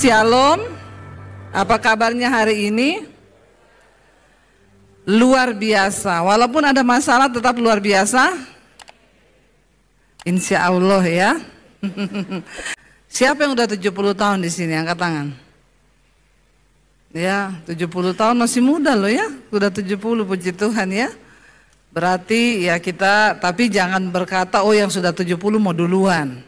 Shalom, apa kabarnya hari ini? Luar biasa, walaupun ada masalah tetap luar biasa. Insya Allah ya. Siapa yang udah 70 tahun di sini? Angkat tangan. Ya, 70 tahun masih muda loh ya. Sudah 70, puji Tuhan ya. Berarti ya kita, tapi jangan berkata oh yang sudah 70 mau duluan.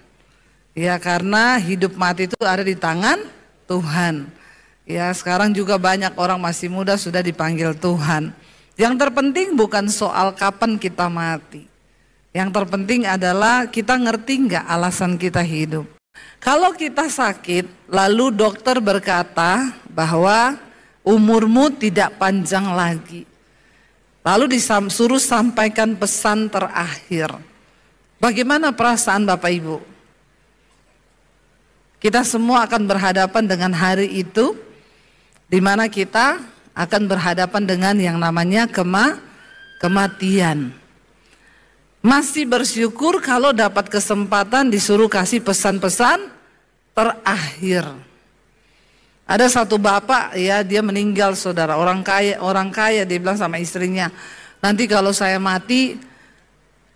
Ya, karena hidup mati itu ada di tangan Tuhan. Ya, sekarang juga banyak orang masih muda sudah dipanggil Tuhan. Yang terpenting bukan soal kapan kita mati. Yang terpenting adalah kita ngerti nggak alasan kita hidup. Kalau kita sakit, lalu dokter berkata bahwa umurmu tidak panjang lagi. Lalu disuruh sampaikan pesan terakhir. Bagaimana perasaan Bapak Ibu? Kita semua akan berhadapan dengan hari itu, di mana kita akan berhadapan dengan yang namanya kematian. Masih bersyukur kalau dapat kesempatan disuruh kasih pesan-pesan terakhir. Ada satu bapak ya, dia meninggal saudara, orang kaya dia bilang sama istrinya, nanti kalau saya mati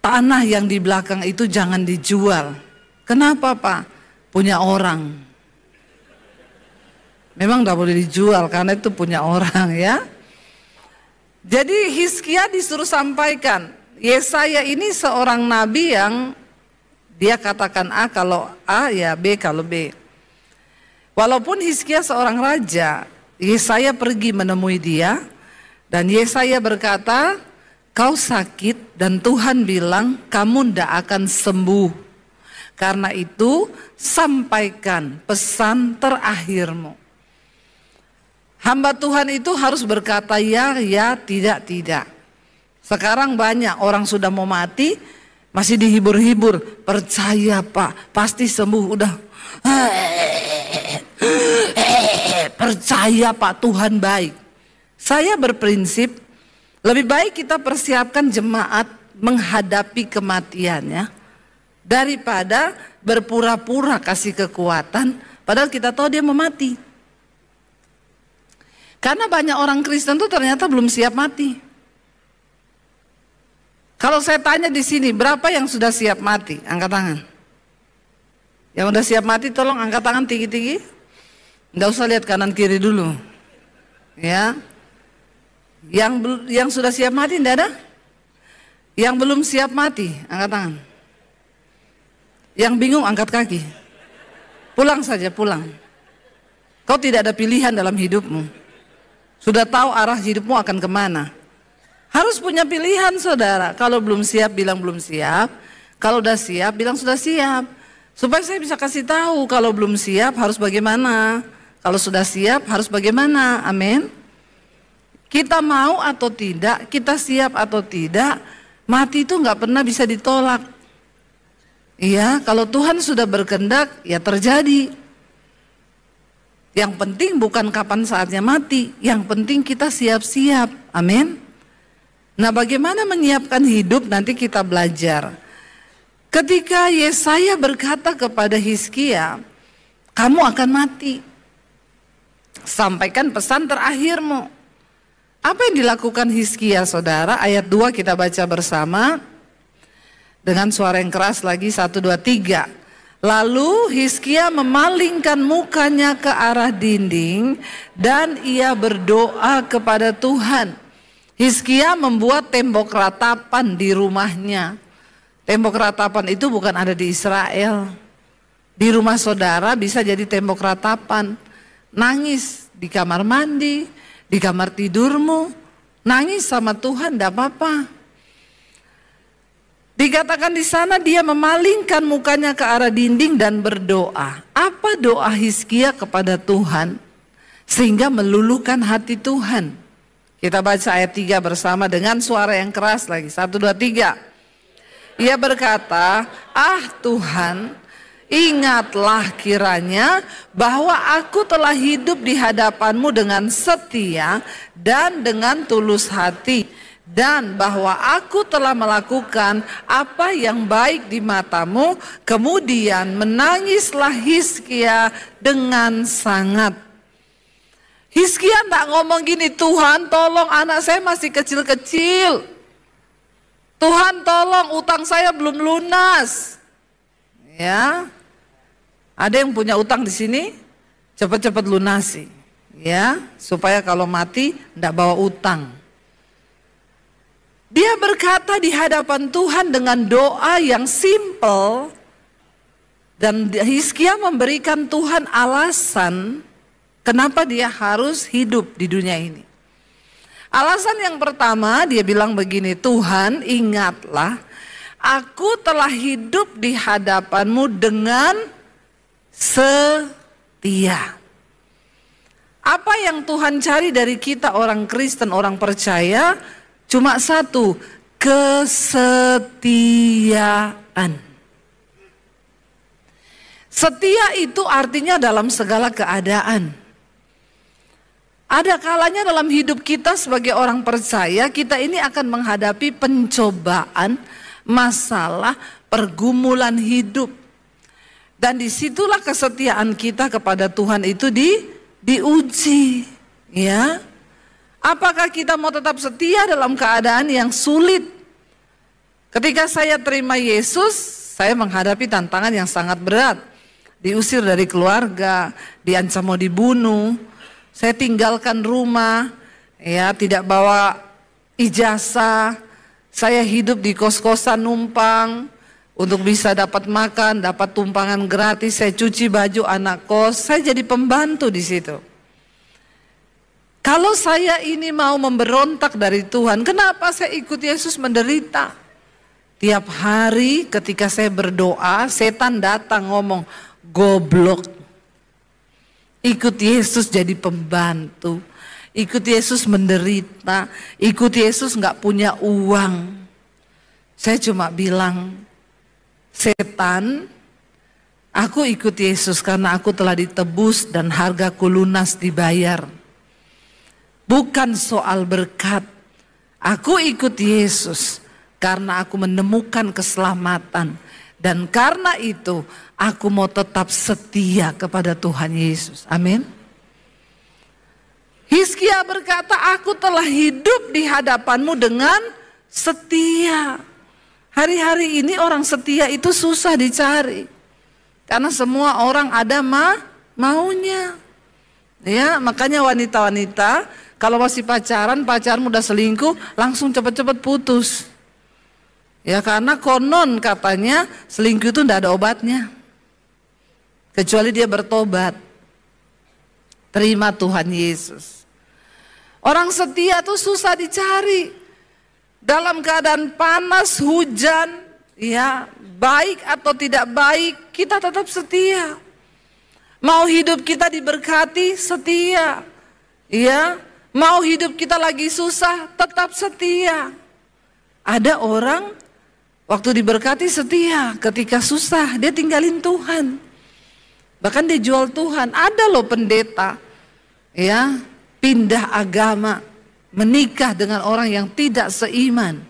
tanah yang di belakang itu jangan dijual. Kenapa Pak? Punya orang. Memang tidak boleh dijual karena itu punya orang ya. Jadi Hizkia disuruh sampaikan, Yesaya ini seorang nabi yang dia katakan A kalau A ya B kalau B. Walaupun Hizkia seorang raja, Yesaya pergi menemui dia dan Yesaya berkata, kau sakit dan Tuhan bilang kamu tidak akan sembuh. Karena itu sampaikan pesan terakhirmu. Hamba Tuhan itu harus berkata ya, ya, tidak, tidak. Sekarang banyak orang sudah mau mati masih dihibur-hibur. Percaya Pak, pasti sembuh. Udah percaya Pak, Tuhan baik. Saya berprinsip lebih baik kita persiapkan jemaat menghadapi kematiannya daripada berpura-pura kasih kekuatan padahal kita tahu dia mau mati. Karena banyak orang Kristen tuh ternyata belum siap mati. Kalau saya tanya di sini berapa yang sudah siap mati? Angkat tangan. Yang udah siap mati tolong angkat tangan tinggi-tinggi. Nggak usah lihat kanan kiri dulu. Ya. Yang sudah siap mati enggak ada? Yang belum siap mati angkat tangan. Yang bingung angkat kaki. Pulang saja, pulang. Kau tidak ada pilihan dalam hidupmu. Sudah tahu arah hidupmu akan kemana. Harus punya pilihan saudara. Kalau belum siap bilang belum siap. Kalau udah siap bilang sudah siap. Supaya saya bisa kasih tahu kalau belum siap harus bagaimana. Kalau sudah siap harus bagaimana. Amin. Kita mau atau tidak, kita siap atau tidak, mati itu nggak pernah bisa ditolak. Iya, kalau Tuhan sudah berkehendak, ya terjadi. Yang penting bukan kapan saatnya mati, yang penting kita siap-siap. Amin. Nah, bagaimana menyiapkan hidup nanti kita belajar. Ketika Yesaya berkata kepada Hizkia, kamu akan mati. Sampaikan pesan terakhirmu. Apa yang dilakukan Hizkia, saudara? Ayat 2 kita baca bersama. Dengan suara yang keras lagi, 1, 2, 3. Lalu Hizkia memalingkan mukanya ke arah dinding dan ia berdoa kepada Tuhan. Hizkia membuat tembok ratapan di rumahnya. Tembok ratapan itu bukan ada di Israel. Di rumah saudara bisa jadi tembok ratapan. Nangis di kamar mandi, di kamar tidurmu. Nangis sama Tuhan, tidak apa-apa. Dikatakan di sana dia memalingkan mukanya ke arah dinding dan berdoa. Apa doa Hizkia kepada Tuhan sehingga meluluhkan hati Tuhan? Kita baca ayat 3 bersama dengan suara yang keras lagi. 1, 2, 3. Ia berkata, ah Tuhan, ingatlah kiranya bahwa aku telah hidup di hadapan-Mu dengan setia dan dengan tulus hati. dan bahwa aku telah melakukan apa yang baik di matamu. Kemudian menangislah Hizkia dengan sangat. Hizkia enggak ngomong gini, Tuhan tolong anak saya masih kecil-kecil. Tuhan tolong utang saya belum lunas. Ya. Ada yang punya utang di sini? Cepat-cepat lunasi. Ya, supaya kalau mati enggak bawa utang. Dia berkata di hadapan Tuhan dengan doa yang simple, dan Hizkia memberikan Tuhan alasan kenapa dia harus hidup di dunia ini. Alasan yang pertama, dia bilang begini, Tuhan ingatlah, aku telah hidup di hadapanmu dengan setia. Apa yang Tuhan cari dari kita orang Kristen, orang percaya? Cuma satu, kesetiaan. Setia itu artinya dalam segala keadaan. Ada kalanya dalam hidup kita sebagai orang percaya, kita ini akan menghadapi pencobaan, masalah, pergumulan hidup. Dan disitulah kesetiaan kita kepada Tuhan itu diuji, ya. Apakah kita mau tetap setia dalam keadaan yang sulit? Ketika saya terima Yesus, saya menghadapi tantangan yang sangat berat. Diusir dari keluarga, diancam mau dibunuh. Saya tinggalkan rumah, ya, tidak bawa ijazah. Saya hidup di kos-kosan numpang untuk bisa dapat makan, dapat tumpangan gratis. Saya cuci baju anak kos, saya jadi pembantu di situ. Kalau saya ini mau memberontak dari Tuhan, kenapa saya ikut Yesus menderita? Tiap hari ketika saya berdoa, setan datang ngomong, goblok. Ikut Yesus jadi pembantu, ikut Yesus menderita, ikut Yesus gak punya uang. Saya cuma bilang, setan, aku ikut Yesus karena aku telah ditebus dan hargaku lunas dibayar. Bukan soal berkat. Aku ikut Yesus karena aku menemukan keselamatan. Dan karena itu aku mau tetap setia kepada Tuhan Yesus. Amin. Hizkia berkata, aku telah hidup di hadapanmu dengan setia. Hari-hari ini orang setia itu susah dicari. Karena semua orang ada maunya. Ya, makanya wanita-wanita kalau masih pacaran, pacarmu udah selingkuh, langsung cepat-cepat putus. Ya, karena konon katanya selingkuh itu enggak ada obatnya. Kecuali dia bertobat. Terima Tuhan Yesus. Orang setia tuh susah dicari. Dalam keadaan panas, hujan, ya, baik atau tidak baik, kita tetap setia. Mau hidup kita diberkati, setia. Ya. Mau hidup kita lagi susah, tetap setia. Ada orang waktu diberkati setia, ketika susah dia tinggalin Tuhan. Bahkan dia jual Tuhan. Ada loh pendeta, ya, pindah agama, menikah dengan orang yang tidak seiman,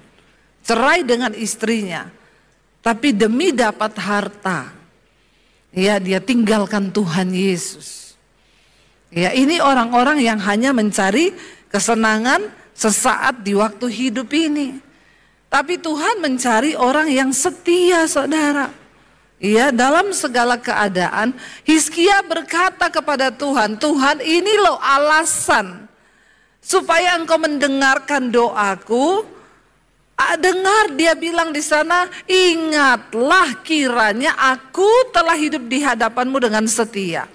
cerai dengan istrinya, tapi demi dapat harta, ya, dia tinggalkan Tuhan Yesus. Ya, ini orang-orang yang hanya mencari kesenangan sesaat di waktu hidup ini. Tapi Tuhan mencari orang yang setia, saudara. Ya, dalam segala keadaan, Hizkia berkata kepada Tuhan, Tuhan ini loh alasan supaya engkau mendengarkan doaku. Dengar dia bilang di sana, ingatlah kiranya aku telah hidup di hadapanmu dengan setia.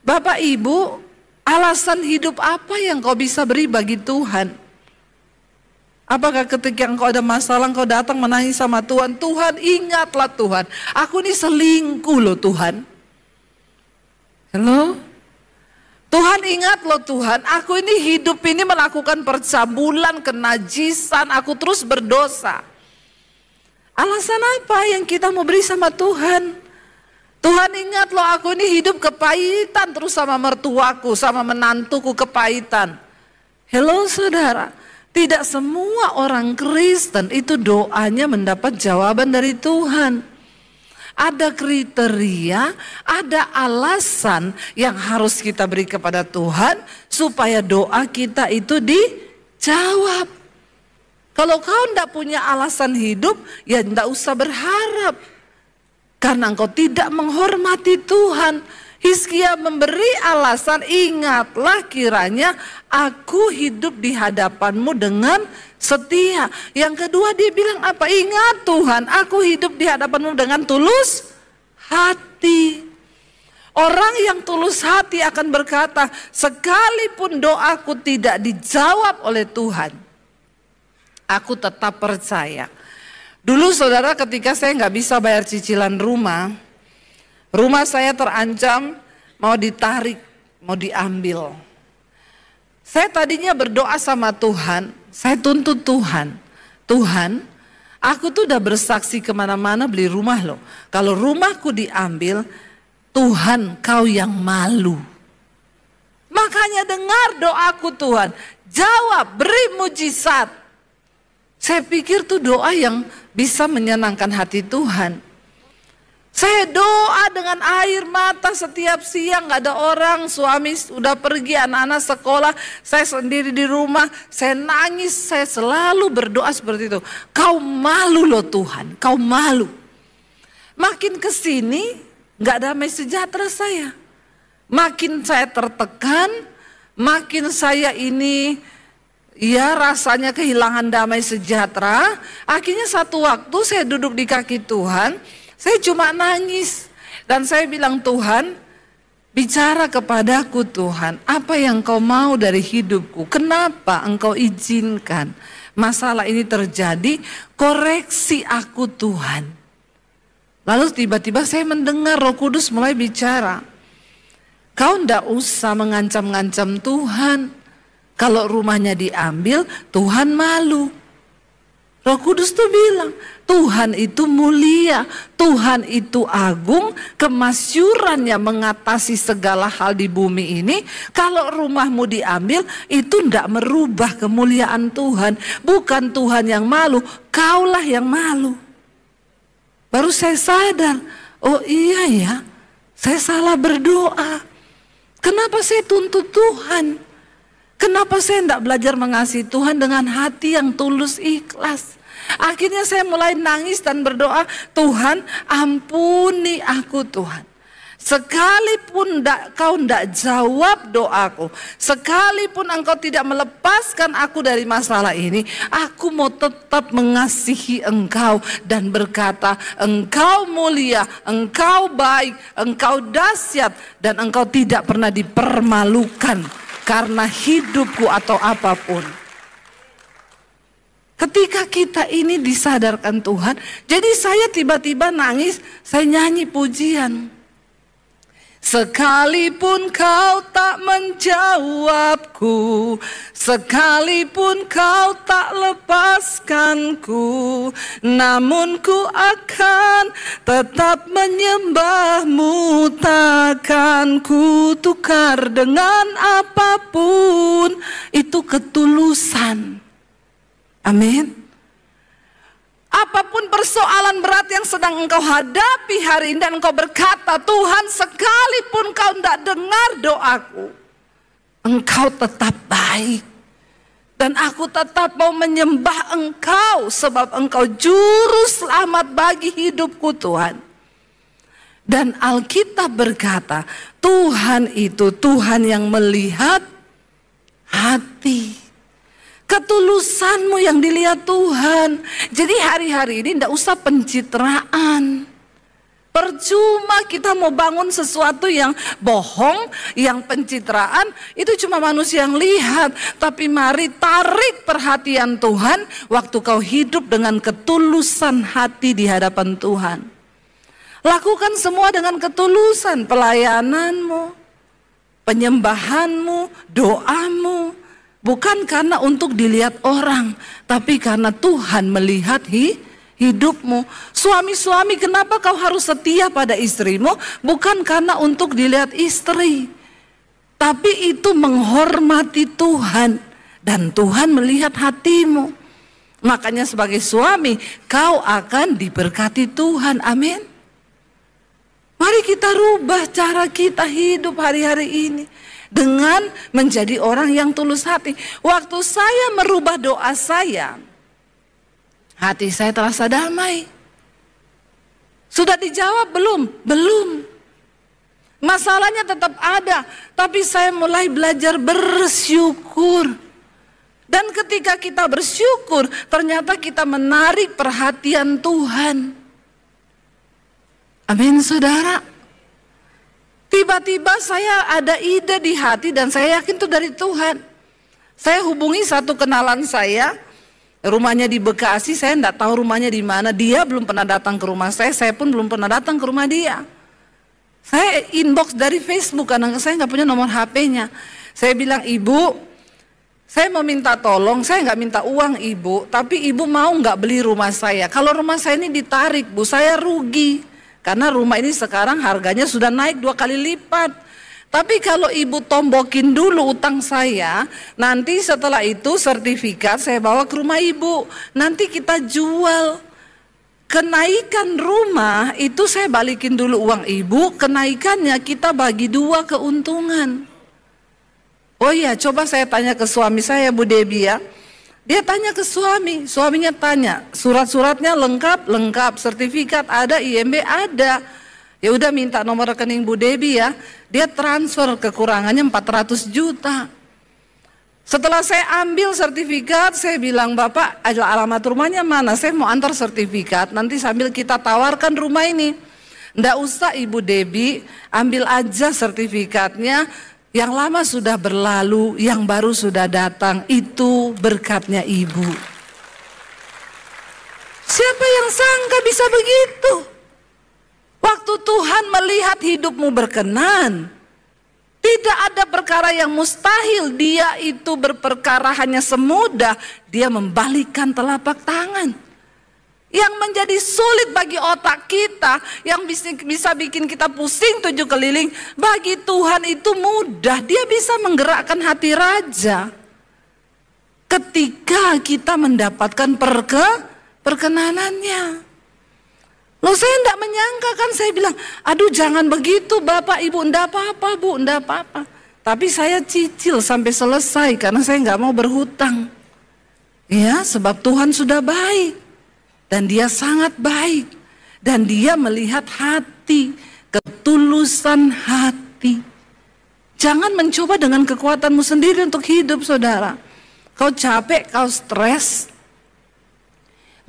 Bapak Ibu, alasan hidup apa yang kau bisa beri bagi Tuhan? Apakah ketika engkau ada masalah, engkau datang menangis sama Tuhan, Tuhan ingatlah Tuhan, aku ini selingkuh loh Tuhan. Halo? Tuhan ingat loh Tuhan, aku ini hidup ini melakukan percabulan, kenajisan, aku terus berdosa. Alasan apa yang kita mau beri sama Tuhan? Tuhan ingat loh, aku ini hidup kepahitan terus sama mertuaku, sama menantuku kepahitan. Hello saudara, Tidak semua orang Kristen itu doanya mendapat jawaban dari Tuhan. Ada kriteria, ada alasan yang harus kita beri kepada Tuhan supaya doa kita itu dijawab. Kalau kau tidak punya alasan hidup, ya tidak usah berharap. Karena engkau tidak menghormati Tuhan. Hizkia memberi alasan, ingatlah kiranya aku hidup di hadapanmu dengan setia. Yang kedua dia bilang apa? Ingat Tuhan, aku hidup di hadapanmu dengan tulus hati. Orang yang tulus hati akan berkata, sekalipun doaku tidak dijawab oleh Tuhan, aku tetap percaya. Dulu saudara, ketika saya nggak bisa bayar cicilan rumah saya terancam mau ditarik, mau diambil. Saya tadinya berdoa sama Tuhan, saya tuntut Tuhan. Tuhan, aku tuh udah bersaksi kemana-mana beli rumah loh. Kalau rumahku diambil, Tuhan kau yang malu. Makanya dengar doaku Tuhan, jawab, beri mujizat. Saya pikir tuh doa yang bisa menyenangkan hati Tuhan. Saya doa dengan air mata setiap siang, gak ada orang, suami udah pergi, anak-anak sekolah, saya sendiri di rumah, saya nangis, saya selalu berdoa seperti itu. Kau malu loh Tuhan, kau malu. Makin kesini gak damai sejahtera saya. Makin saya tertekan, makin saya ini ya rasanya kehilangan damai sejahtera. Akhirnya satu waktu saya duduk di kaki Tuhan, saya cuma nangis dan saya bilang, Tuhan, bicara kepadaku Tuhan, apa yang kau mau dari hidupku? Kenapa engkau izinkan masalah ini terjadi? Koreksi aku Tuhan. Lalu tiba-tiba saya mendengar Roh Kudus mulai bicara. Kau ndak usah mengancam-ngancam Tuhan. Kalau rumahnya diambil, Tuhan malu. Roh Kudus tuh bilang, Tuhan itu mulia, Tuhan itu agung, kemasyurannya mengatasi segala hal di bumi ini. Kalau rumahmu diambil, itu tidak merubah kemuliaan Tuhan. Bukan Tuhan yang malu, kaulah yang malu. Baru saya sadar, oh iya ya, saya salah berdoa. Kenapa saya tuntut Tuhan? Kenapa saya tidak belajar mengasihi Tuhan dengan hati yang tulus ikhlas? Akhirnya saya mulai nangis dan berdoa, Tuhan ampuni aku Tuhan. Sekalipun kau tidak jawab doaku, sekalipun engkau tidak melepaskan aku dari masalah ini, aku mau tetap mengasihi engkau dan berkata, engkau mulia, engkau baik, engkau dahsyat, dan engkau tidak pernah dipermalukan karena hidupku atau apapun. Ketika kita ini disadarkan Tuhan, jadi saya tiba-tiba nangis, saya nyanyi pujian. Sekalipun kau tak menjawabku, sekalipun kau tak lepaskanku, namun ku akan tetap menyembahmu, takkan ku tukar dengan apapun. Itu ketulusan. Amin. Apapun persoalan berat yang sedang engkau hadapi hari ini dan engkau berkata, Tuhan sekalipun kau tidak dengar doaku, engkau tetap baik. Dan aku tetap mau menyembah engkau sebab engkau juru selamat bagi hidupku Tuhan. Dan Alkitab berkata, Tuhan itu Tuhan yang melihat hati. Ketulusanmu yang dilihat Tuhan. Jadi hari-hari ini tidak usah pencitraan. Percuma kita mau bangun sesuatu yang bohong, yang pencitraan, itu cuma manusia yang lihat. Tapi mari tarik perhatian Tuhan waktu kau hidup dengan ketulusan hati di hadapan Tuhan. Lakukan semua dengan ketulusan, pelayananmu, penyembahanmu, doamu. Bukan karena untuk dilihat orang, tapi karena Tuhan melihat hidupmu. Suami-suami, kenapa kau harus setia pada istrimu? Bukan karena untuk dilihat istri, tapi itu menghormati Tuhan. dan Tuhan melihat hatimu. Makanya sebagai suami, kau akan diberkati Tuhan. Amin. Mari kita rubah cara kita hidup hari-hari ini dengan menjadi orang yang tulus hati. Waktu saya merubah doa saya, hati saya terasa damai. Sudah dijawab belum? Belum. Masalahnya tetap ada, tapi saya mulai belajar bersyukur. Dan ketika kita bersyukur, ternyata kita menarik perhatian Tuhan. Amin, saudara. Tiba-tiba saya ada ide di hati dan saya yakin itu dari Tuhan. Saya hubungi satu kenalan saya, rumahnya di Bekasi, saya enggak tahu rumahnya di mana. Dia belum pernah datang ke rumah saya pun belum pernah datang ke rumah dia. Saya inbox dari Facebook karena saya nggak punya nomor HP-nya. Saya bilang, ibu, saya mau minta tolong, saya nggak minta uang ibu, tapi ibu mau nggak beli rumah saya? Kalau rumah saya ini ditarik bu, saya rugi. Karena rumah ini sekarang harganya sudah naik 2 kali lipat. Tapi kalau ibu tombokin dulu utang saya, nanti setelah itu sertifikat saya bawa ke rumah ibu. Nanti kita jual. Kenaikan rumah itu saya balikin dulu uang ibu, kenaikannya kita bagi 2 keuntungan. Oh iya, coba saya tanya ke suami saya, Bu Debbie ya. Dia tanya ke suaminya tanya, surat-suratnya lengkap, sertifikat ada, IMB ada. Ya udah minta nomor rekening Bu Debbie ya. Dia transfer kekurangannya 400 juta. Setelah saya ambil sertifikat, saya bilang, Bapak, alamat rumahnya mana? Saya mau antar sertifikat, nanti sambil kita tawarkan rumah ini. Nggak usah Ibu Debbie, ambil aja sertifikatnya. Yang lama sudah berlalu, yang baru sudah datang, itu berkatnya Ibu. Siapa yang sangka bisa begitu? Waktu Tuhan melihat hidupmu berkenan, tidak ada perkara yang mustahil. Dia itu berperkara hanya semudah dia membalikkan telapak tangan. Yang menjadi sulit bagi otak kita, yang bisa bikin kita pusing 7 keliling, bagi Tuhan itu mudah. Dia bisa menggerakkan hati raja ketika kita mendapatkan perkenanannya. Loh, saya enggak menyangka kan, saya bilang, aduh jangan begitu Bapak Ibu, enggak apa-apa Bu, enggak apa-apa. Tapi saya cicil sampai selesai karena saya enggak mau berhutang. Ya, sebab Tuhan sudah baik. Dan dia sangat baik. Dan dia melihat hati, ketulusan hati. Jangan mencoba dengan kekuatanmu sendiri untuk hidup, saudara. Kau capek, kau stres.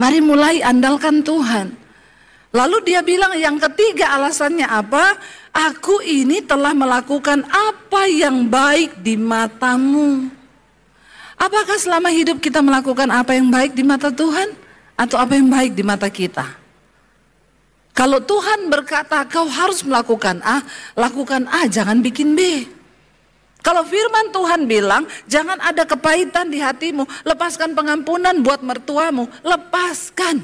Mari mulai andalkan Tuhan. Lalu dia bilang yang ketiga alasannya apa? Aku ini telah melakukan apa yang baik di matamu. Apakah selama hidup kita melakukan apa yang baik di mata Tuhan? Atau apa yang baik di mata kita? Kalau Tuhan berkata kau harus melakukan A, lakukan A, jangan bikin B. Kalau firman Tuhan bilang jangan ada kepahitan di hatimu, lepaskan pengampunan buat mertuamu, lepaskan.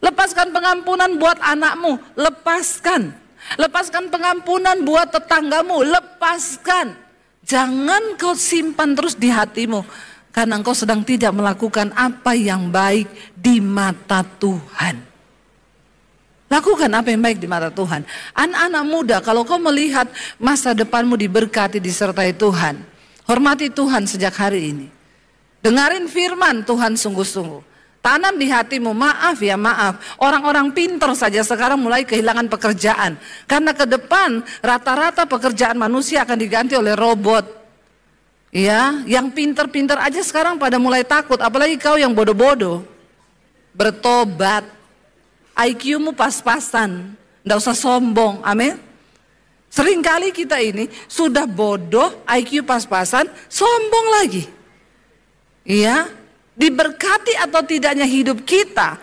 Lepaskan pengampunan buat anakmu, lepaskan. Lepaskan pengampunan buat tetanggamu, lepaskan. Jangan kau simpan terus di hatimu, karena engkau sedang tidak melakukan apa yang baik di mata Tuhan. Lakukan apa yang baik di mata Tuhan. Anak-anak muda, kalau kau melihat masa depanmu diberkati, disertai Tuhan, hormati Tuhan sejak hari ini. Dengarin firman Tuhan sungguh-sungguh. Tanam di hatimu, maaf ya maaf. Orang-orang pintar saja sekarang mulai kehilangan pekerjaan. Karena ke depan rata-rata pekerjaan manusia akan diganti oleh robot. Ya, yang pintar-pintar aja sekarang pada mulai takut. Apalagi kau yang bodoh-bodoh. Bertobat. IQ-mu pas-pasan. Nggak usah sombong, amin. Seringkali kita ini sudah bodoh, IQ pas-pasan, sombong lagi. Iya. Diberkati atau tidaknya hidup kita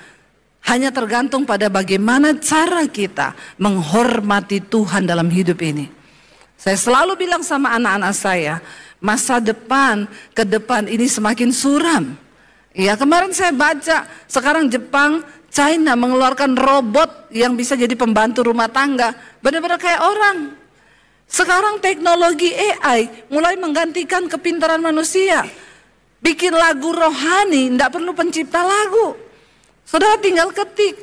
hanya tergantung pada bagaimana cara kita menghormati Tuhan dalam hidup ini. Saya selalu bilang sama anak-anak saya, masa depan ke depan ini semakin suram. Ya, kemarin saya baca sekarang Jepang, China mengeluarkan robot yang bisa jadi pembantu rumah tangga, benar-benar kayak orang. Sekarang teknologi AI mulai menggantikan kepintaran manusia. Bikin lagu rohani, tidak perlu pencipta lagu. Saudara tinggal ketik,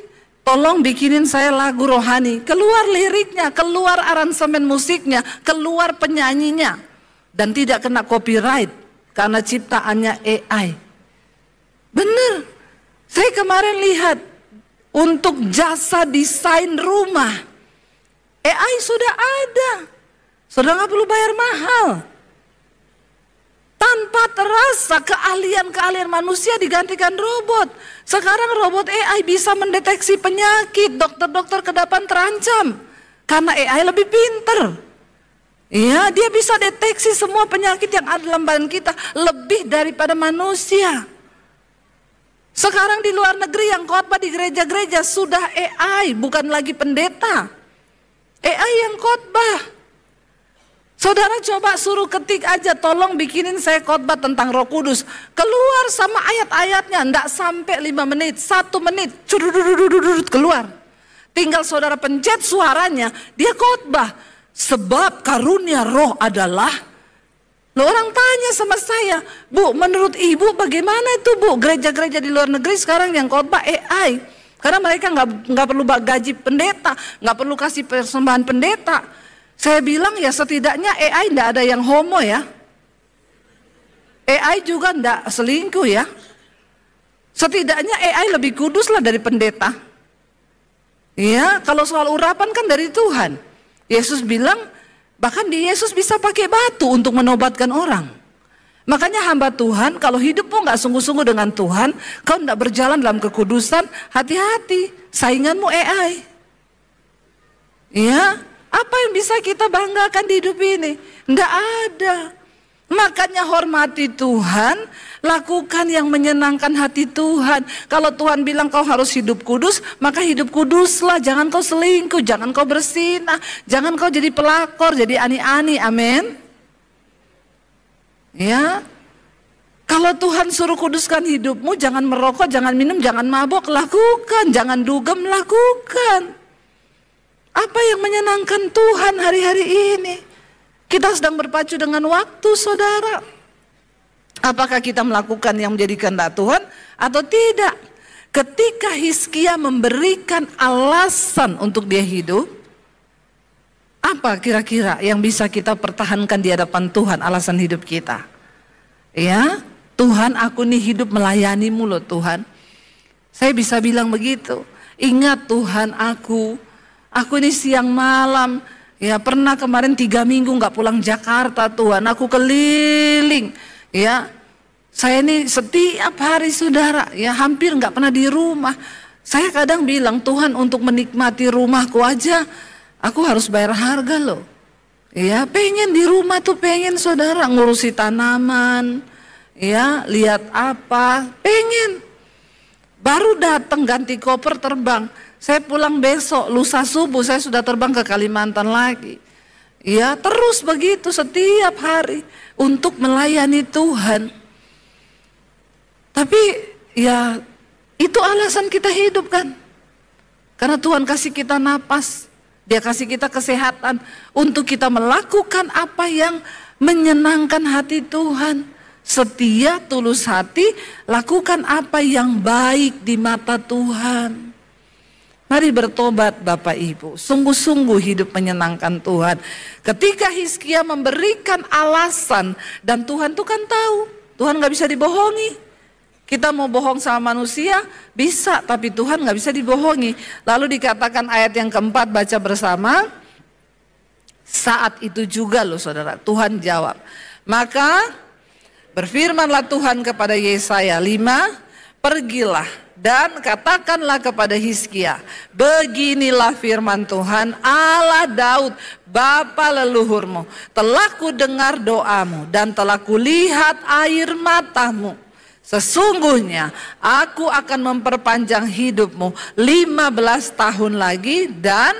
tolong bikinin saya lagu rohani. Keluar liriknya, keluar aransemen musiknya, keluar penyanyinya. Dan tidak kena copyright karena ciptaannya AI. Bener, saya kemarin lihat untuk jasa desain rumah, AI sudah ada. Saudara nggak perlu bayar mahal. Tanpa terasa keahlian-keahlian manusia digantikan robot. Sekarang robot AI bisa mendeteksi penyakit. Dokter-dokter ke depan terancam. Karena AI lebih pinter. Ya, dia bisa deteksi semua penyakit yang ada dalam badan kita. Lebih daripada manusia. Sekarang di luar negeri yang khotbah di gereja-gereja sudah AI. Bukan lagi pendeta. AI yang khotbah. Saudara coba suruh ketik aja, tolong bikinin saya khotbah tentang Roh Kudus. Keluar sama ayat-ayatnya, enggak sampai 5 menit, 1 menit, keluar. Tinggal saudara pencet suaranya, dia khotbah. Sebab karunia roh adalah, loh, orang tanya sama saya, Bu, menurut ibu bagaimana itu Bu? Gereja-gereja di luar negeri sekarang yang khotbah AI. Karena mereka nggak perlu gaji pendeta, nggak perlu kasih persembahan pendeta. Saya bilang ya setidaknya AI tidak ada yang homo ya. AI juga tidak selingkuh ya. Setidaknya AI lebih kudus lah dari pendeta. Ya, kalau soal urapan kan dari Tuhan. Yesus bilang bahkan di Yesus bisa pakai batu untuk menobatkan orang. Makanya hamba Tuhan kalau hidupmu nggak sungguh-sungguh dengan Tuhan, kau tidak berjalan dalam kekudusan, hati-hati, sainganmu AI. Ya. Apa yang bisa kita banggakan di hidup ini? Tidak ada. Makanya hormati Tuhan, lakukan yang menyenangkan hati Tuhan. Kalau Tuhan bilang kau harus hidup kudus, maka hidup kuduslah. Jangan kau selingkuh, jangan kau bersinah, jangan kau jadi pelakor, jadi ani-ani. Amin. Ya. Kalau Tuhan suruh kuduskan hidupmu, jangan merokok, jangan minum, jangan mabok, lakukan. Jangan dugem, lakukan. Apa yang menyenangkan Tuhan hari-hari ini? Kita sedang berpacu dengan waktu, saudara. Apakah kita melakukan yang menjadi kehendak Tuhan atau tidak? Ketika Hizkia memberikan alasan untuk dia hidup, apa kira-kira yang bisa kita pertahankan di hadapan Tuhan alasan hidup kita? Ya, Tuhan, aku nih hidup melayanimu loh Tuhan. Saya bisa bilang begitu. Ingat Tuhan, Aku ini siang malam, ya pernah kemarin 3 minggu nggak pulang Jakarta Tuhan, aku keliling, ya. Saya ini setiap hari saudara, ya hampir nggak pernah di rumah. Saya kadang bilang Tuhan untuk menikmati rumahku aja, aku harus bayar harga loh. Ya pengen di rumah tuh pengen saudara ngurusi tanaman, ya lihat apa, pengen. Baru datang ganti koper terbang. Saya pulang besok, lusa subuh saya sudah terbang ke Kalimantan lagi. Ya terus begitu setiap hari untuk melayani Tuhan. Tapi ya itu alasan kita hidup kan. Karena Tuhan kasih kita napas, Dia kasih kita kesehatan untuk kita melakukan apa yang menyenangkan hati Tuhan. Setia, tulus hati, lakukan apa yang baik di mata Tuhan. Mari bertobat Bapak Ibu, sungguh-sungguh hidup menyenangkan Tuhan. Ketika Hizkia memberikan alasan, dan Tuhan tuh kan tahu, Tuhan gak bisa dibohongi. Kita mau bohong sama manusia, bisa, tapi Tuhan gak bisa dibohongi. Lalu dikatakan ayat yang keempat, baca bersama. Saat itu juga loh saudara, Tuhan jawab. Maka berfirmanlah Tuhan kepada Yesaya 5, pergilah. Dan katakanlah kepada Hizkia, beginilah firman Tuhan Allah Daud, bapa leluhurmu, telah kudengar doamu dan telah kulihat air matamu. Sesungguhnya aku akan memperpanjang hidupmu 15 tahun lagi dan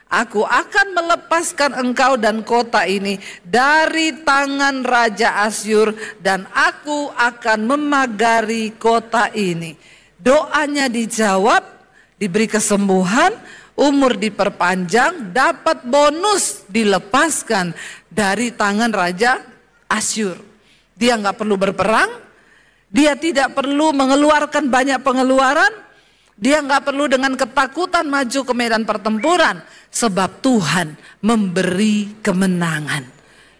aku akan melepaskan engkau dan kota ini dari tangan Raja Asyur dan aku akan memagari kota ini. Doanya dijawab, diberi kesembuhan, umur diperpanjang, dapat bonus dilepaskan dari tangan Raja Asyur. Dia nggak perlu berperang, dia tidak perlu mengeluarkan banyak pengeluaran, dia nggak perlu dengan ketakutan maju ke medan pertempuran, sebab Tuhan memberi kemenangan.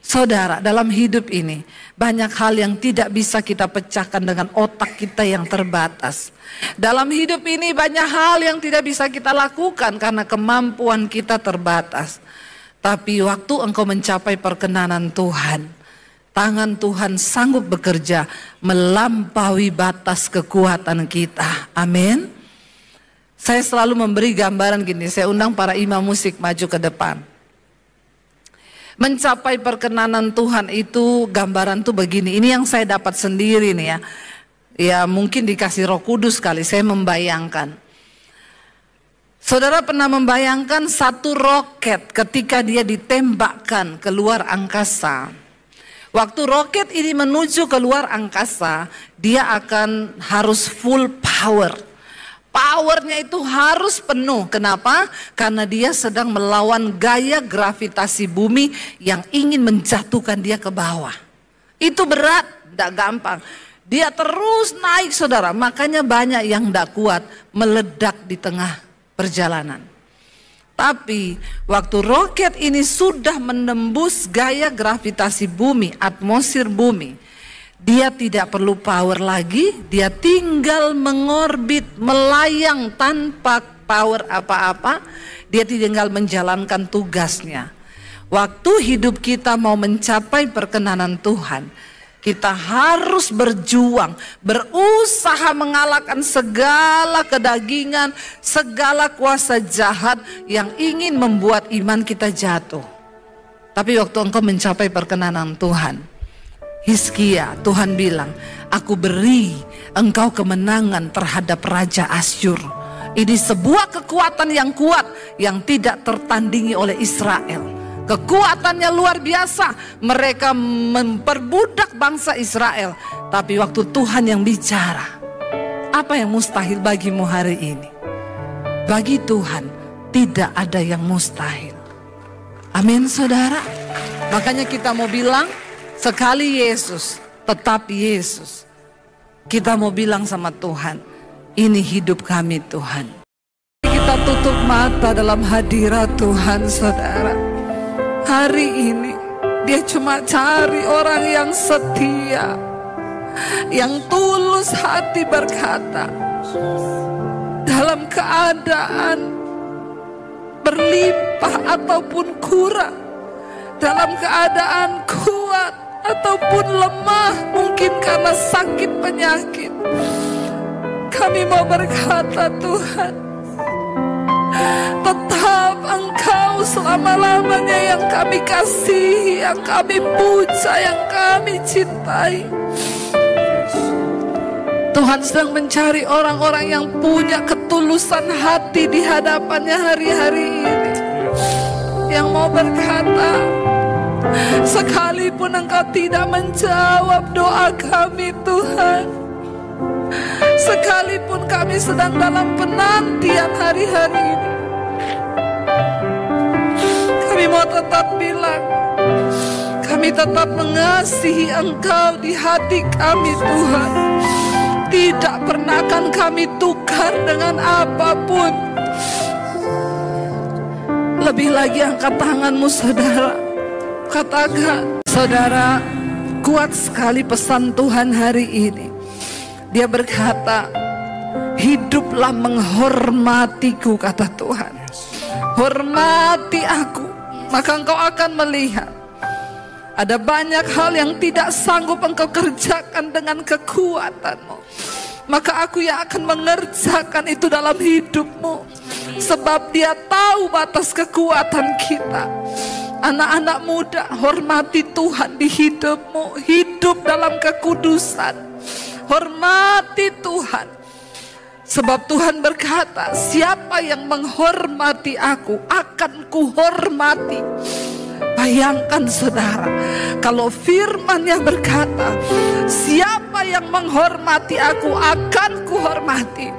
Saudara, dalam hidup ini banyak hal yang tidak bisa kita pecahkan dengan otak kita yang terbatas. Dalam hidup ini banyak hal yang tidak bisa kita lakukan karena kemampuan kita terbatas. Tapi waktu engkau mencapai perkenanan Tuhan, tangan Tuhan sanggup bekerja melampaui batas kekuatan kita. Amin. Saya selalu memberi gambaran gini, saya undang para imam musik maju ke depan. Mencapai perkenanan Tuhan itu, gambaran tuh begini. Ini yang saya dapat sendiri nih ya. Ya mungkin dikasih Roh Kudus kali, saya membayangkan. Saudara pernah membayangkan satu roket ketika dia ditembakkan keluar angkasa. Waktu roket ini menuju keluar angkasa, dia akan harus full power. Powernya itu harus penuh. Kenapa? Karena dia sedang melawan gaya gravitasi bumi yang ingin menjatuhkan dia ke bawah. Itu berat, tidak gampang. Dia terus naik saudara, makanya banyak yang tidak kuat, meledak di tengah perjalanan. Tapi waktu roket ini sudah menembus gaya gravitasi bumi, atmosfer bumi, dia tidak perlu power lagi, dia tinggal mengorbit, melayang tanpa power apa-apa. Dia tinggal menjalankan tugasnya. Waktu hidup kita mau mencapai perkenanan Tuhan, kita harus berjuang, berusaha mengalahkan segala kedagingan, segala kuasa jahat yang ingin membuat iman kita jatuh. Tapi waktu engkau mencapai perkenanan Tuhan, Hizkia, Tuhan bilang, aku beri engkau kemenangan terhadap Raja Asyur. Ini sebuah kekuatan yang kuat yang tidak tertandingi oleh Israel. Kekuatannya luar biasa. Mereka memperbudak bangsa Israel. Tapi waktu Tuhan yang bicara, apa yang mustahil bagimu hari ini? Bagi Tuhan tidak ada yang mustahil. Amin saudara. Makanya kita mau bilang, sekali Yesus, tetap Yesus. Kita mau bilang sama Tuhan, ini hidup kami Tuhan. Kita tutup mata dalam hadirat Tuhan saudara. Hari ini dia cuma cari orang yang setia, yang tulus hati berkata, dalam keadaan berlimpah ataupun kurang, dalam keadaan kuat ataupun lemah, mungkin karena sakit penyakit, kami mau berkata Tuhan, tetap Engkau selama-lamanya yang kami kasihi, yang kami puja, yang kami cintai. Tuhan sedang mencari orang-orang yang punya ketulusan hati di hadapannya hari-hari ini, yang mau berkata, sekalipun Engkau tidak menjawab doa kami Tuhan, sekalipun kami sedang dalam penantian hari-hari ini, kami mau tetap bilang, kami tetap mengasihi Engkau di hati kami Tuhan. Tidak pernah akan kami tukar dengan apapun. Lebih lagi angkat tanganmu saudara, katakan, saudara, kuat sekali pesan Tuhan hari ini. Dia berkata, hiduplah menghormatiku, kata Tuhan. Hormati aku, maka engkau akan melihat ada banyak hal yang tidak sanggup engkau kerjakan dengan kekuatanmu. Maka aku yang akan mengerjakan itu dalam hidupmu. Sebab dia tahu batas kekuatan kita. Anak-anak muda, hormati Tuhan di hidupmu. Hidup dalam kekudusan. Hormati Tuhan. Sebab Tuhan berkata, siapa yang menghormati aku, akan kuhormati. Bayangkan saudara, kalau firman-Nya berkata, siapa yang menghormati aku, akan kuhormati.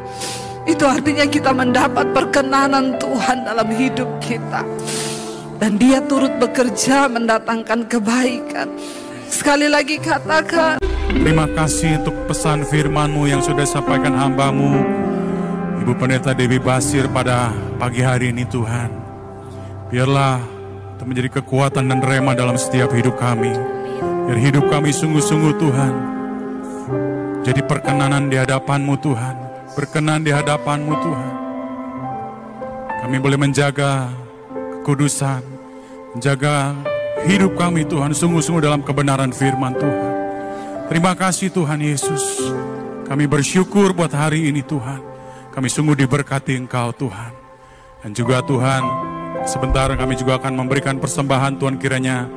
Itu artinya kita mendapat perkenanan Tuhan dalam hidup kita. Dan Dia turut bekerja mendatangkan kebaikan. Sekali lagi katakan, terima kasih untuk pesan firman-Mu yang sudah sampaikan hamba-Mu, Ibu Pendeta Dewi Basir, pada pagi hari ini Tuhan. Biarlah itu menjadi kekuatan dan rema dalam setiap hidup kami. Biar hidup kami sungguh-sungguh Tuhan jadi perkenanan di hadapan-Mu Tuhan. Berkenan di hadapan-Mu Tuhan. Kami boleh menjaga kekudusan, menjaga hidup kami Tuhan sungguh-sungguh dalam kebenaran firman Tuhan. Terima kasih Tuhan Yesus. Kami bersyukur buat hari ini Tuhan. Kami sungguh diberkati Engkau Tuhan. Dan juga Tuhan, sebentar kami juga akan memberikan persembahan Tuhan, kiranya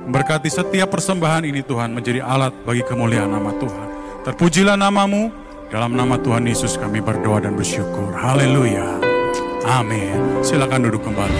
memberkati setiap persembahan ini Tuhan menjadi alat bagi kemuliaan nama Tuhan. Terpujilah nama-Mu. Dalam nama Tuhan Yesus kami berdoa dan bersyukur. Haleluya. Amin. Silakan duduk kembali.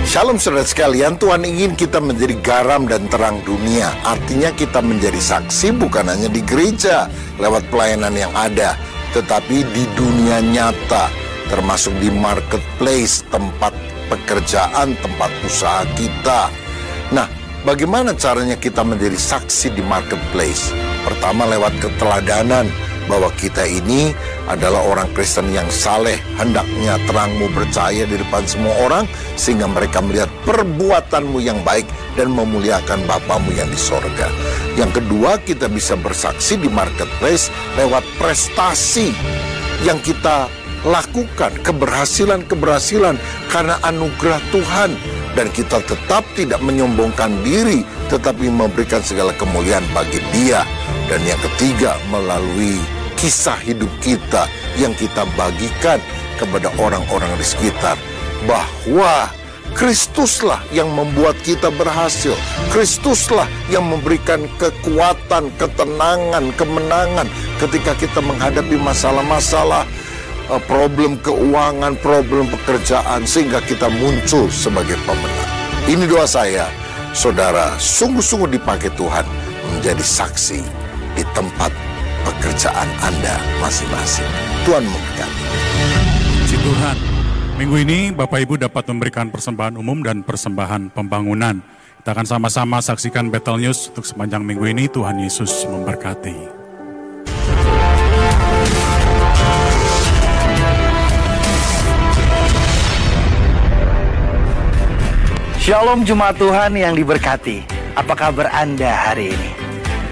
Shalom saudara sekalian, Tuhan ingin kita menjadi garam dan terang dunia. Artinya kita menjadi saksi bukan hanya di gereja lewat pelayanan yang ada, tetapi di dunia nyata, termasuk di marketplace, tempat pekerjaan, tempat usaha kita. Nah, bagaimana caranya kita menjadi saksi di marketplace? Pertama, lewat keteladanan bahwa kita ini adalah orang Kristen yang saleh. Hendaknya terang-Mu bercahaya di depan semua orang, sehingga mereka melihat perbuatan-Mu yang baik dan memuliakan Bapa-Mu yang di sorga. Yang kedua, kita bisa bersaksi di marketplace lewat prestasi yang kita lakukan, keberhasilan-keberhasilan karena anugerah Tuhan. Dan kita tetap tidak menyombongkan diri, tetapi memberikan segala kemuliaan bagi Dia. Dan yang ketiga, melalui kisah hidup kita yang kita bagikan kepada orang-orang di sekitar, bahwa Kristuslah yang membuat kita berhasil. Kristuslah yang memberikan kekuatan, ketenangan, kemenangan ketika kita menghadapi masalah-masalah, problem keuangan, problem pekerjaan, sehingga kita muncul sebagai pemenang. Ini doa saya, saudara sungguh-sungguh dipakai Tuhan menjadi saksi di tempat pekerjaan Anda masing-masing. Tuhan memberkati. Puji Tuhan. Minggu ini Bapak Ibu dapat memberikan persembahan umum dan persembahan pembangunan. Kita akan sama-sama saksikan Battle News untuk sepanjang minggu ini. Tuhan Yesus memberkati. Shalom Jemaat Tuhan yang diberkati. Apa kabar Anda hari ini?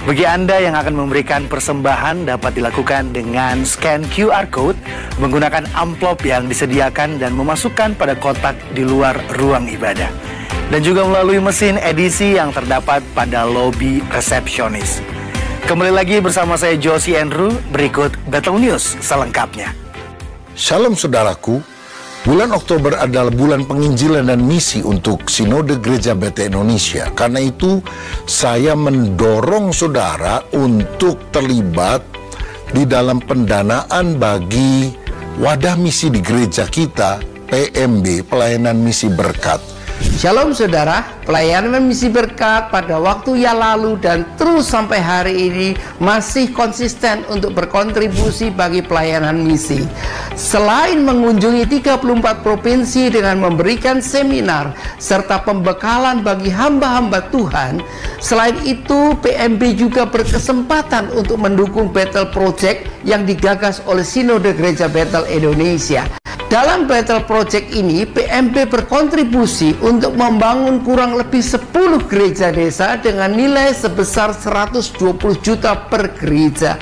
Bagi Anda yang akan memberikan persembahan dapat dilakukan dengan scan QR Code menggunakan amplop yang disediakan dan memasukkan pada kotak di luar ruang ibadah. Dan juga melalui mesin edisi yang terdapat pada lobi resepsionis. Kembali lagi bersama saya Josie Andrew, berikut Battle News selengkapnya. Shalom saudaraku. Bulan Oktober adalah bulan penginjilan dan misi untuk Sinode Gereja BT Indonesia. Karena itu, saya mendorong saudara untuk terlibat di dalam pendanaan bagi wadah misi di gereja kita, PMB, Pelayanan Misi Berkat. Shalom saudara, pelayanan misi berkat pada waktu yang lalu dan terus sampai hari ini masih konsisten untuk berkontribusi bagi pelayanan misi. Selain mengunjungi 34 provinsi dengan memberikan seminar serta pembekalan bagi hamba-hamba Tuhan, selain itu PMB juga berkesempatan untuk mendukung Battle Project yang digagas oleh Sinode Gereja Battle Indonesia. Dalam Battle Project ini, PMB berkontribusi untuk membangun kurang lebih 10 gereja desa dengan nilai sebesar 120 juta per gereja.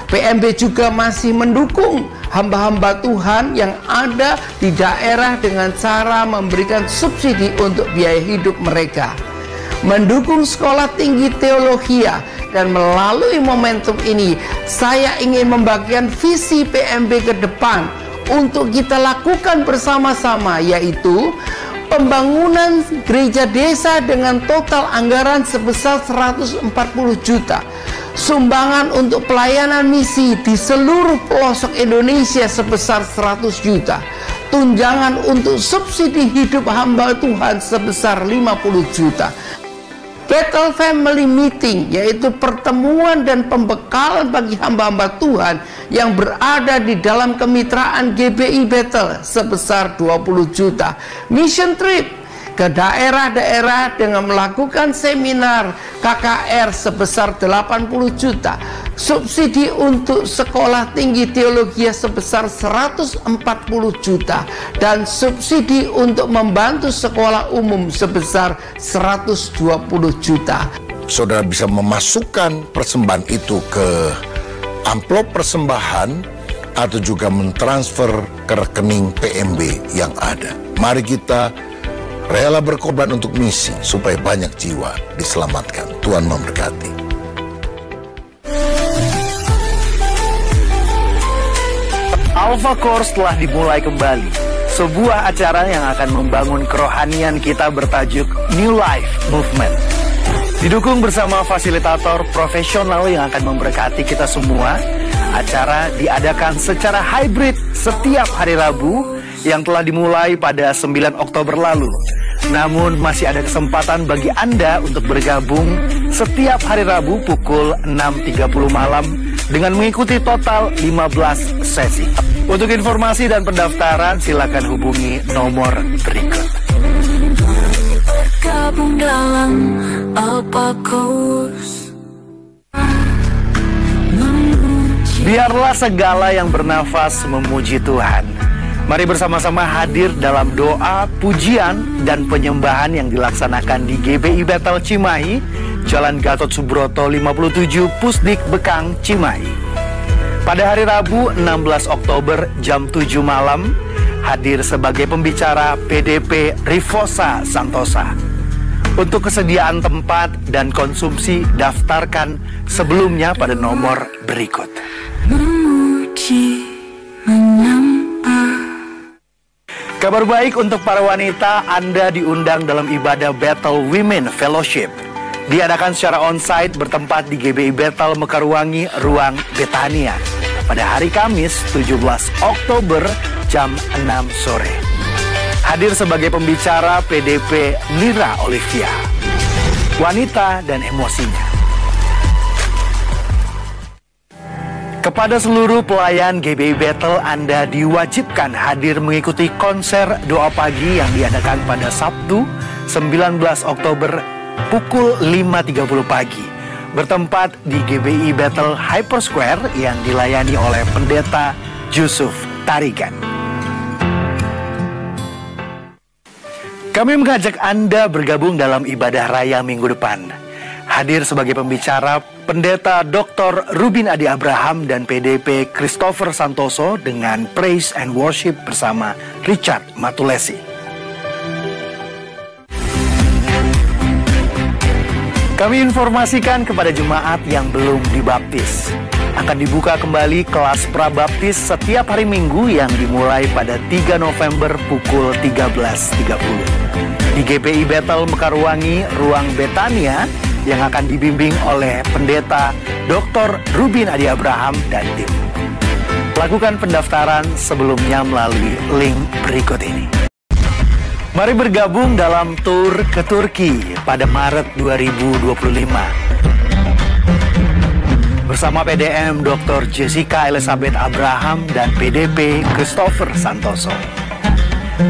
PMB juga masih mendukung hamba-hamba Tuhan yang ada di daerah dengan cara memberikan subsidi untuk biaya hidup mereka, mendukung sekolah tinggi teologia. Dan melalui momentum ini, saya ingin membagikan visi PMB ke depan untuk kita lakukan bersama-sama, yaitu pembangunan gereja desa dengan total anggaran sebesar 140 juta, sumbangan untuk pelayanan misi di seluruh pelosok Indonesia sebesar 100 juta, tunjangan untuk subsidi hidup hamba Tuhan sebesar 50 juta. Bethel Family Meeting, yaitu pertemuan dan pembekalan bagi hamba-hamba Tuhan yang berada di dalam kemitraan GBI Bethel sebesar 20 juta. Mission trip ke daerah-daerah dengan melakukan seminar KKR sebesar 80 juta. Subsidi untuk sekolah tinggi teologi sebesar 140 juta. Dan subsidi untuk membantu sekolah umum sebesar 120 juta. Saudara bisa memasukkan persembahan itu ke amplop persembahan atau juga mentransfer ke rekening PMB yang ada. Mari kita rela berkorban untuk misi supaya banyak jiwa diselamatkan. Tuhan memberkati. Alpha Course telah dimulai kembali. Sebuah acara yang akan membangun kerohanian kita bertajuk New Life Movement. Didukung bersama fasilitator profesional yang akan memberkati kita semua. Acara diadakan secara hybrid setiap hari Rabu yang telah dimulai pada 9 Oktober lalu. Namun masih ada kesempatan bagi Anda untuk bergabung setiap hari Rabu pukul 6.30 malam dengan mengikuti total 15 sesi. Untuk informasi dan pendaftaran silakan hubungi nomor berikut. Gabung dalam Alpha Course. Biarlah segala yang bernafas memuji Tuhan. Mari bersama-sama hadir dalam doa, pujian, dan penyembahan yang dilaksanakan di GBI Bethel Cimahi, Jalan Gatot Subroto 57, Pusdik Bekang, Cimahi. Pada hari Rabu 16 Oktober jam 7 malam, hadir sebagai pembicara PDP Rifosa Santosa. Untuk kesediaan tempat dan konsumsi, daftarkan sebelumnya pada nomor berikut. Memuji, menyembah. Kabar baik untuk para wanita, Anda diundang dalam ibadah Bethel Women Fellowship. Diadakan secara onsite bertempat di GBI Bethel Mekarwangi, Ruang Betania. Pada hari Kamis 17 Oktober jam 6 sore. Hadir sebagai pembicara PDP Nira Olivia. Wanita dan emosinya. Kepada seluruh pelayan GBI Bethel, Anda diwajibkan hadir mengikuti konser doa pagi yang diadakan pada Sabtu 19 Oktober pukul 5.30 pagi. Bertempat di GBI Bethel Hyper Square yang dilayani oleh Pendeta Yusuf Tarigan. Kami mengajak Anda bergabung dalam ibadah raya minggu depan. Hadir sebagai pembicara Pendeta Dr. Rubin Adi Abraham dan PDP Christopher Santoso dengan Praise and Worship bersama Richard Matulesi. Kami informasikan kepada jemaat yang belum dibaptis. Akan dibuka kembali kelas prabaptis setiap hari Minggu yang dimulai pada 3 November pukul 13.30. Di GBI Bethel Mekarwangi, Ruang Betania, yang akan dibimbing oleh Pendeta Dr. Rubin Adi Abraham dan tim. Lakukan pendaftaran sebelumnya melalui link berikut ini. Mari bergabung dalam tur ke Turki pada Maret 2025. Bersama PDM Dr. Jessica Elizabeth Abraham dan PDP Christopher Santoso.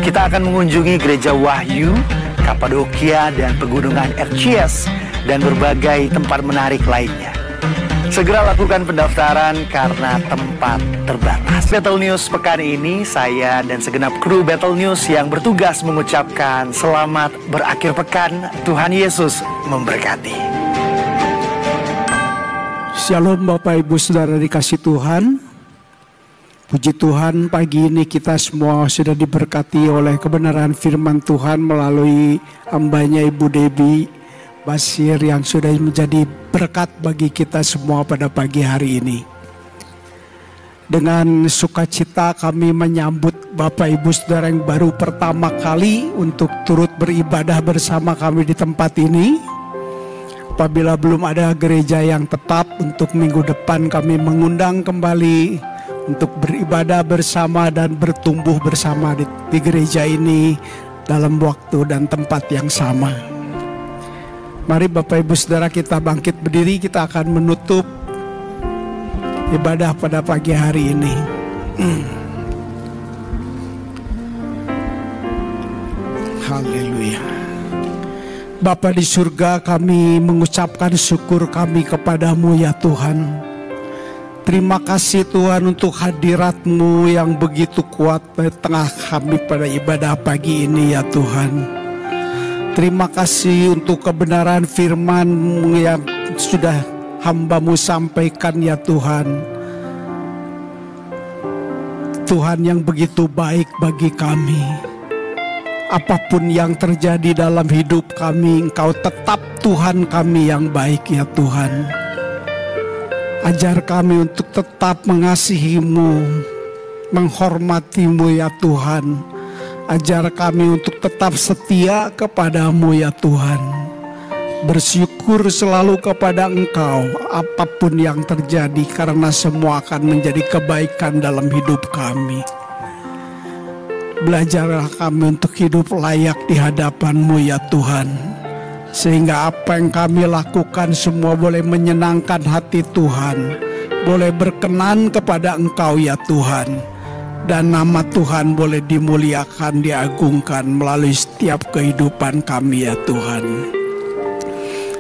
Kita akan mengunjungi Gereja Wahyu, Kapadokia dan Pegunungan Erciyes dan berbagai tempat menarik lainnya. Segera lakukan pendaftaran karena tempat terbatas. Bethel News pekan ini, saya dan segenap kru Bethel News yang bertugas mengucapkan selamat berakhir pekan. Tuhan Yesus memberkati. Shalom Bapak Ibu Saudara dikasih Tuhan. Puji Tuhan, pagi ini kita semua sudah diberkati oleh kebenaran firman Tuhan melalui hambanya Ibu Debbie Basir yang sudah menjadi berkat bagi kita semua pada pagi hari ini. Dengan sukacita kami menyambut Bapak Ibu Saudara yang baru pertama kali untuk turut beribadah bersama kami di tempat ini. Apabila belum ada gereja yang tetap, untuk minggu depan kami mengundang kembali untuk beribadah bersama dan bertumbuh bersama di gereja ini dalam waktu dan tempat yang sama. Mari Bapak Ibu Saudara kita bangkit berdiri, kita akan menutup ibadah pada pagi hari ini. Haleluya. Bapa di surga, kami mengucapkan syukur kami kepadamu ya Tuhan. Terima kasih Tuhan untuk hadirat-Mu yang begitu kuat di tengah kami pada ibadah pagi ini ya Tuhan. Terima kasih untuk kebenaran firman-Mu yang sudah hamba-Mu sampaikan ya Tuhan. Tuhan yang begitu baik bagi kami. Apapun yang terjadi dalam hidup kami, Engkau tetap Tuhan kami yang baik ya Tuhan. Ajar kami untuk tetap mengasihi-Mu, menghormati-Mu ya Tuhan. Ajar kami untuk tetap setia kepada-Mu ya Tuhan. Bersyukur selalu kepada Engkau apapun yang terjadi, karena semua akan menjadi kebaikan dalam hidup kami. Belajarlah kami untuk hidup layak di hadapan-Mu ya Tuhan, sehingga apa yang kami lakukan semua boleh menyenangkan hati Tuhan, boleh berkenan kepada Engkau ya Tuhan. Dan nama Tuhan boleh dimuliakan, diagungkan melalui setiap kehidupan kami ya Tuhan.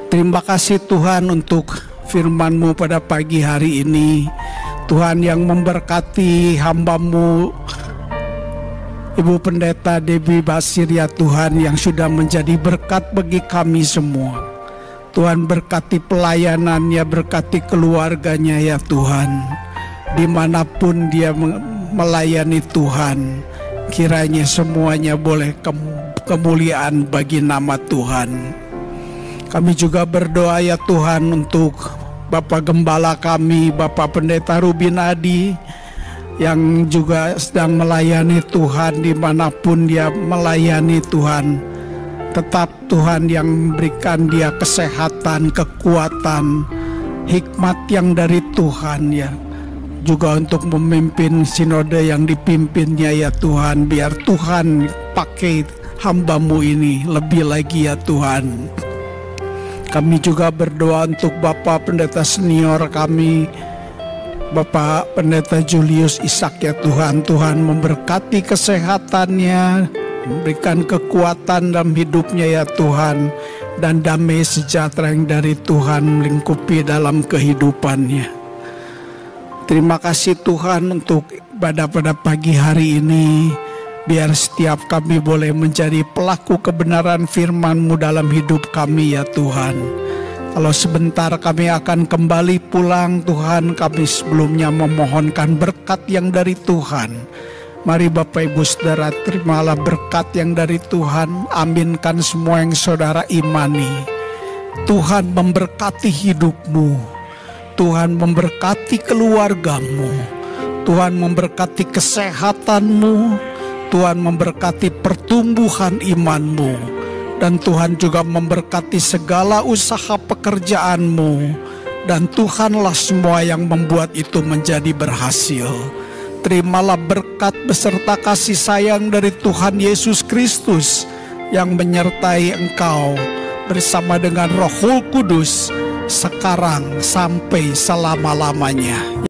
Terima kasih Tuhan untuk firman-Mu pada pagi hari ini. Tuhan yang memberkati hamba-Mu Ibu Pendeta Debbie Basir ya Tuhan, yang sudah menjadi berkat bagi kami semua. Tuhan berkati pelayanannya, berkati keluarganya ya Tuhan. Dimanapun dia melayani Tuhan, kiranya semuanya boleh kemuliaan bagi nama Tuhan. Kami juga berdoa ya Tuhan untuk Bapak Gembala kami, Bapak Pendeta Rubin Adi, yang juga sedang melayani Tuhan dimanapun dia melayani Tuhan. Tetap Tuhan yang memberikan dia kesehatan, kekuatan, hikmat yang dari Tuhan ya. Juga untuk memimpin sinode yang dipimpinnya ya Tuhan. Biar Tuhan pakai hamba-Mu ini lebih lagi ya Tuhan. Kami juga berdoa untuk Bapak Pendeta senior kami, Bapak Pendeta Julius Ishak ya Tuhan. Tuhan memberkati kesehatannya, memberikan kekuatan dalam hidupnya ya Tuhan. Dan damai sejahtera yang dari Tuhan melingkupi dalam kehidupannya. Terima kasih Tuhan untuk ibadah pada pagi hari ini. Biar setiap kami boleh menjadi pelaku kebenaran firman-Mu dalam hidup kami ya Tuhan. Kalau sebentar kami akan kembali pulang Tuhan, kami sebelumnya memohonkan berkat yang dari Tuhan. Mari Bapak Ibu Saudara, terimalah berkat yang dari Tuhan. Aminkan semua yang saudara imani. Tuhan memberkati hidupmu. Tuhan memberkati keluargamu. Tuhan memberkati kesehatanmu. Tuhan memberkati pertumbuhan imanmu. Dan Tuhan juga memberkati segala usaha pekerjaanmu. Dan Tuhanlah semua yang membuat itu menjadi berhasil. Terimalah berkat beserta kasih sayang dari Tuhan Yesus Kristus yang menyertai engkau bersama dengan Roh Kudus sekarang sampai selama-lamanya.